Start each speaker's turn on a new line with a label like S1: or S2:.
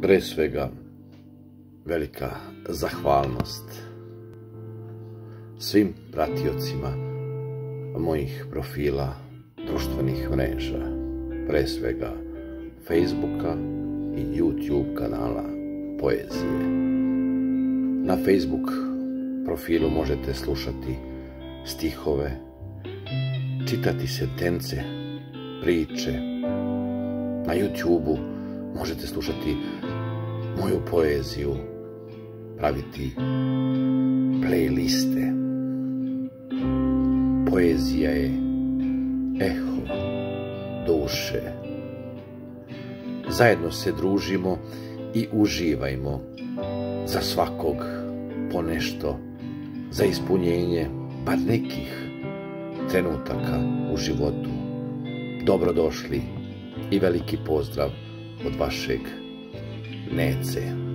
S1: Pre svega, velika zahvalnost svim pratiocima mojih profila društvenih mreža, pre svega Facebooka i YouTube kanala Poezije. Na Facebook profilu možete slušati stihove, čitati sentence, priče. Na YouTubeu možete slušati moju poeziju, praviti playliste. Poezija je eho duše. Zajedno se družimo i uživajmo, za svakog ponešto, za ispunjenje bar nekih trenutaka u životu. Dobrodošli i veliki pozdrav od vašeg Nece.